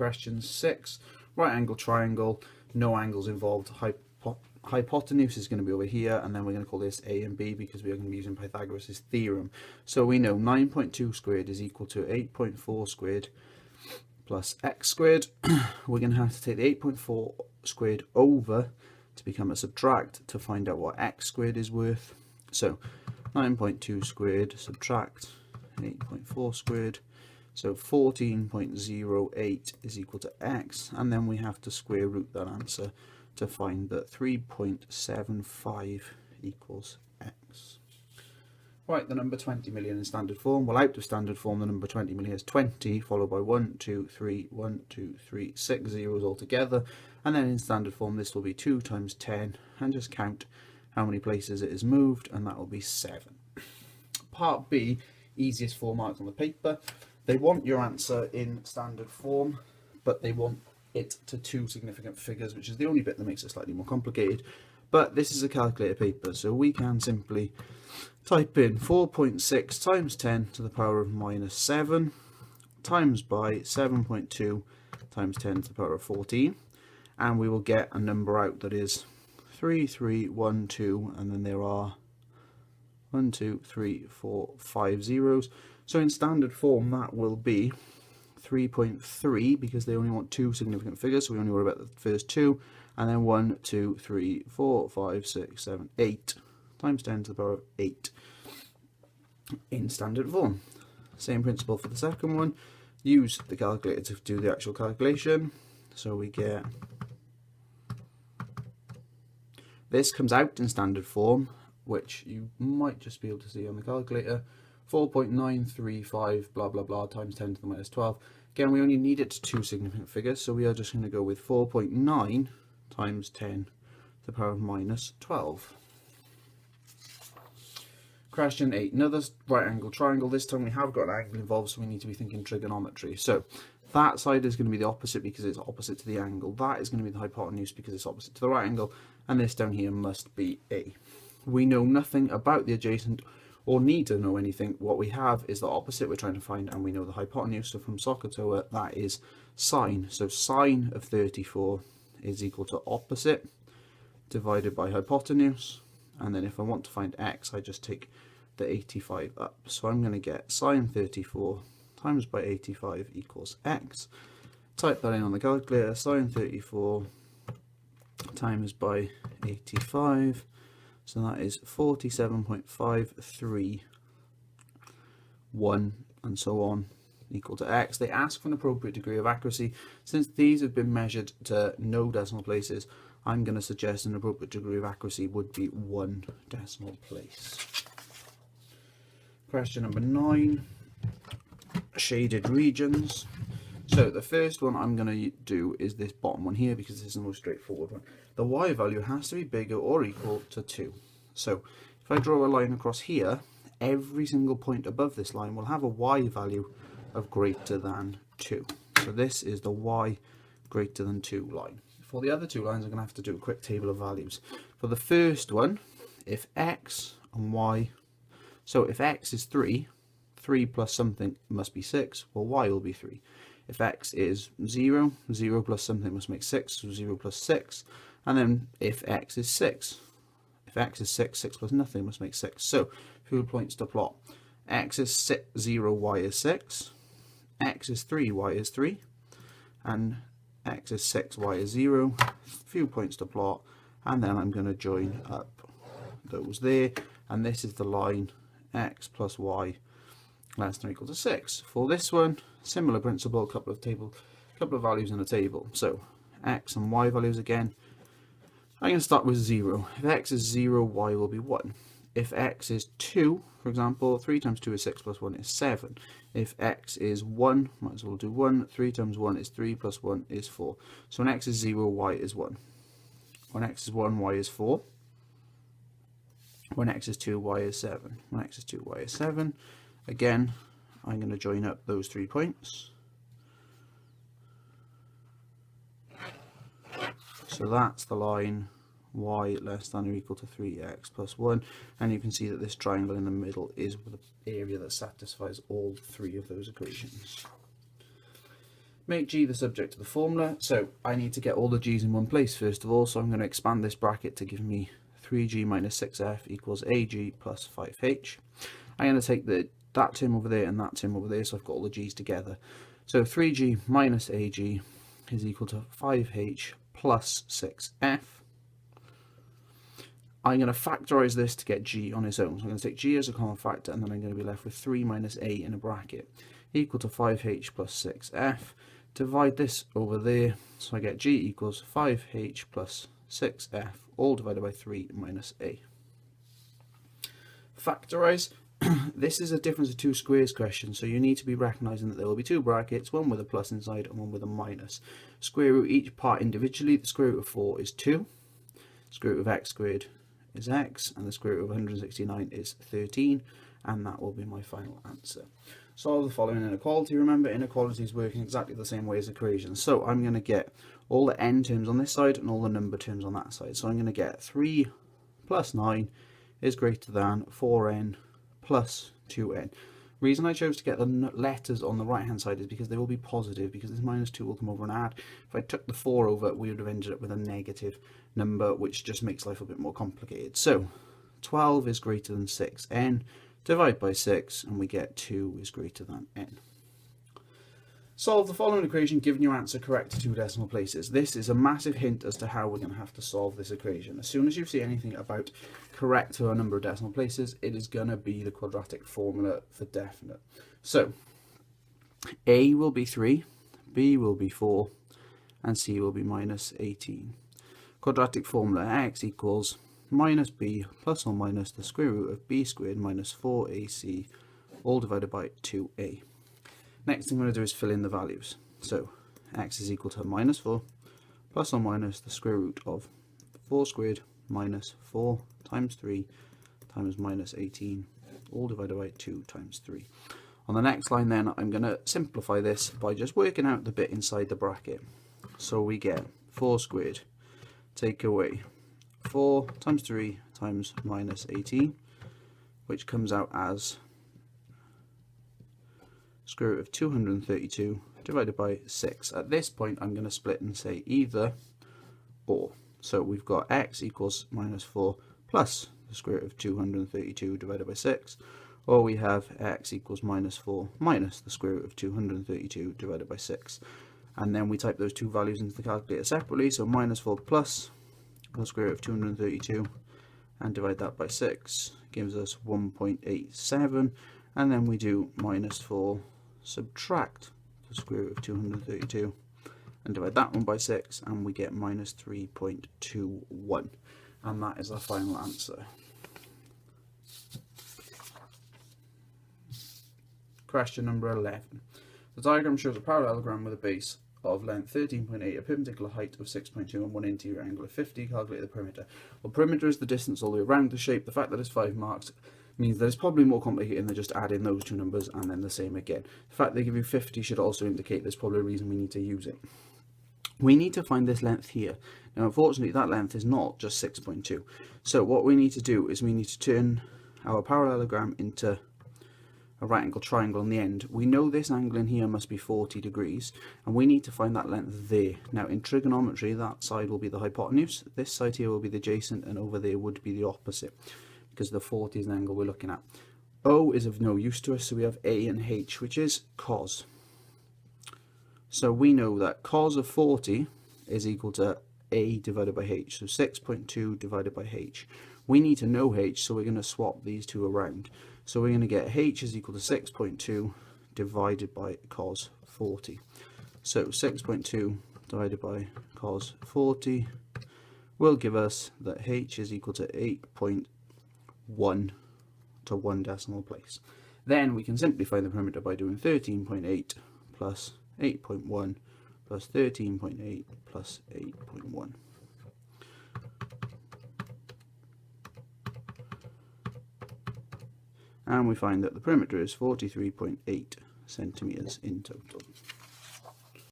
Question 6, right angle triangle, no angles involved. Hypotenuse is going to be over here, and then we're going to call this A and B because we are going to be using Pythagoras' theorem. So we know 9.2 squared is equal to 8.4 squared plus x squared. We're going to have to take the 8.4 squared over to become a subtract to find out what x squared is worth. So 9.2 squared subtract 8.4 squared, so 14.08 is equal to x, and then we have to square root that answer to find that 3.75 equals x. Right, the number 20 million in standard form. Well, out of standard form, the number 20 million is 20, followed by 1, 2, 3, 1, 2, 3, 6 zeros altogether. And then in standard form, this will be 2 times 10, and just count how many places it is moved, and that will be 7. Part B, easiest 4 marks on the paper. They want your answer in standard form, but they want it to 2 significant figures, which is the only bit that makes it slightly more complicated. But this is a calculator paper, so we can simply type in 4.6 times 10 to the power of minus 7 times by 7.2 times 10 to the power of 14, and we will get a number out that is 3312, and then there are 1, 2, 3, 4, 5 zeros. So in standard form that will be 3.3 because they only want 2 significant figures, so we only worry about the first 2, and then 1, 2, 3, 4, 5, 6, 7, 8 times 10 to the power of 8 in standard form. Same principle for the second one. Use the calculator to do the actual calculation. So we get, this comes out in standard form, which you might just be able to see on the calculator. 4.935 blah blah blah times 10 to the minus 12. Again, we only need it to 2 significant figures, so we are just going to go with 4.9 times 10 to the power of minus 12. Question 8, another right angle triangle. This time we have got an angle involved, so we need to be thinking trigonometry. So that side is going to be the opposite because it's opposite to the angle. That is going to be the hypotenuse because it's opposite to the right angle, and this down here must be A. We know nothing about the adjacent or need to know anything. What we have is the opposite we're trying to find, and we know the hypotenuse. So from SOHCAHTOA, that is sine. So sine of 34 is equal to opposite divided by hypotenuse, and then if I want to find x, I just take the 85 up. So I'm going to get sine 34 times by 85 equals x. Type that in on the calculator. Sine 34 times by 85, so that is 47.531 and so on equal to x. They ask for an appropriate degree of accuracy. Since these have been measured to no decimal places, I'm going to suggest an appropriate degree of accuracy would be 1 decimal place. Question number 9, shaded regions. So the first one I'm going to do is this bottom one here because this is the most straightforward one. The y value has to be bigger or equal to 2. So if I draw a line across here, every single point above this line will have a y value of greater than 2. So this is the y greater than 2 line. For the other 2 lines, I'm going to have to do a quick table of values. For the first one, if x and y, so if x is 3, 3 plus something must be 6, well y will be 3. If x is 0, 0 plus something must make 6, so 0 plus 6. And then if x is 6, if x is 6, 6 plus nothing must make 6. So, few points to plot. X is 0, y is 6. X is 3, y is 3. And x is 6, y is 0. Few points to plot. And then I'm going to join up those there. And this is the line x plus y less than or equal to 6. For this one, similar principle, a couple of values in a table. So x and y values again. I'm going to start with 0. If x is 0, y will be 1. If x is 2, for example, 3 times 2 is 6 plus 1 is 7. If x is 1, might as well do 1. 3 times 1 is 3 plus 1 is 4. So when x is 0, y is 1. When x is 1, y is 4. When x is 2, y is 7. When x is 2, y is 7. Again, I'm going to join up those 3 points. So that's the line y less than or equal to 3x plus 1. And you can see that this triangle in the middle is the area that satisfies all 3 of those equations. Make g the subject of the formula, so I need to get all the g's in one place first of all, so I'm going to expand this bracket to give me 3g minus 6f equals ag plus 5h. I'm going to take that term over there and that term over there, so I've got all the g's together. So 3g minus ag is equal to 5h plus 6f. I'm going to factorise this to get g on its own. So I'm going to take g as a common factor, and then I'm going to be left with 3 minus a in a bracket equal to 5h plus 6f. Divide this over there, so I get g equals 5h plus 6f, all divided by 3 minus a. Factorise. This is a difference of two squares question, so you need to be recognising that there will be two brackets, one with a plus inside and one with a minus. Square root each part individually. The square root of 4 is 2, square root of x squared is x, and the square root of 169 is 13, and that will be my final answer. Solve the following inequality. Remember, inequalities work in exactly the same way as equations. So I'm going to get all the n terms on this side and all the number terms on that side. So I'm going to get 3 plus 9 is greater than 4n plus 2n. Reason I chose to get the letters on the right hand side is because they will be positive, because this minus 2 will come over and add. If I took the 4 over, we would have ended up with a negative number, which just makes life a bit more complicated. So 12 is greater than 6n. Divide by 6 and we get 2 is greater than n. Solve the following equation given your answer correct to 2 decimal places. This is a massive hint as to how we're going to have to solve this equation. As soon as you see anything about correct to a number of decimal places, it is going to be the quadratic formula for definite. So a will be 3, b will be 4, and c will be minus 18. Quadratic formula: x equals minus b plus or minus the square root of b squared minus 4ac, all divided by 2a. Next thing I'm going to do is fill in the values. So x is equal to minus 4 plus or minus the square root of 4 squared minus 4 times 3 times minus 18, all divided by 2 times 3. On the next line then, I'm going to simplify this by just working out the bit inside the bracket. So we get 4 squared, take away 4 times 3 times minus 18, which comes out as square root of 232 divided by 6. At this point I'm going to split and say either or. So we've got x equals minus 4 plus the square root of 232 divided by 6, or we have x equals minus 4 minus the square root of 232 divided by 6. And then we type those two values into the calculator separately, so minus 4 plus the square root of 232 and divide that by 6 gives us 1.87, and then we do minus 4 subtract the square root of 232 and divide that one by 6, and we get minus 3.21, and that is our final answer. Question number 11. The diagram shows a parallelogram with a base of length 13.8, a perpendicular height of 6.2 and one interior angle of 50. Calculate the perimeter. Well, perimeter is the distance all the way around the shape. The fact that it's 5 marks means that it's probably more complicated than just adding those two numbers and then the same again. The fact they give you 50 should also indicate there's probably a reason we need to use it. We need to find this length here. Now unfortunately that length is not just 6.2. So what we need to do is we need to turn our parallelogram into a right angle triangle on the end. We know this angle in here must be 40 degrees, and we need to find that length there. Now in trigonometry, that side will be the hypotenuse, this side here will be the adjacent, and over there would be the opposite, because the 40 is the angle we're looking at. O is of no use to us, so we have A and H, which is cos. So we know that cos of 40 is equal to A divided by H, so 6.2 divided by H. We need to know H, so we're going to swap these two around. So we're going to get H is equal to 6.2 divided by cos 40. So 6.2 divided by cos 40 will give us that H is equal to 8.1 to 1 decimal place. Then we can simply find the perimeter by doing 13.8 plus 8.1 plus 13.8 plus 8.1. And we find that the perimeter is 43.8 centimeters in total.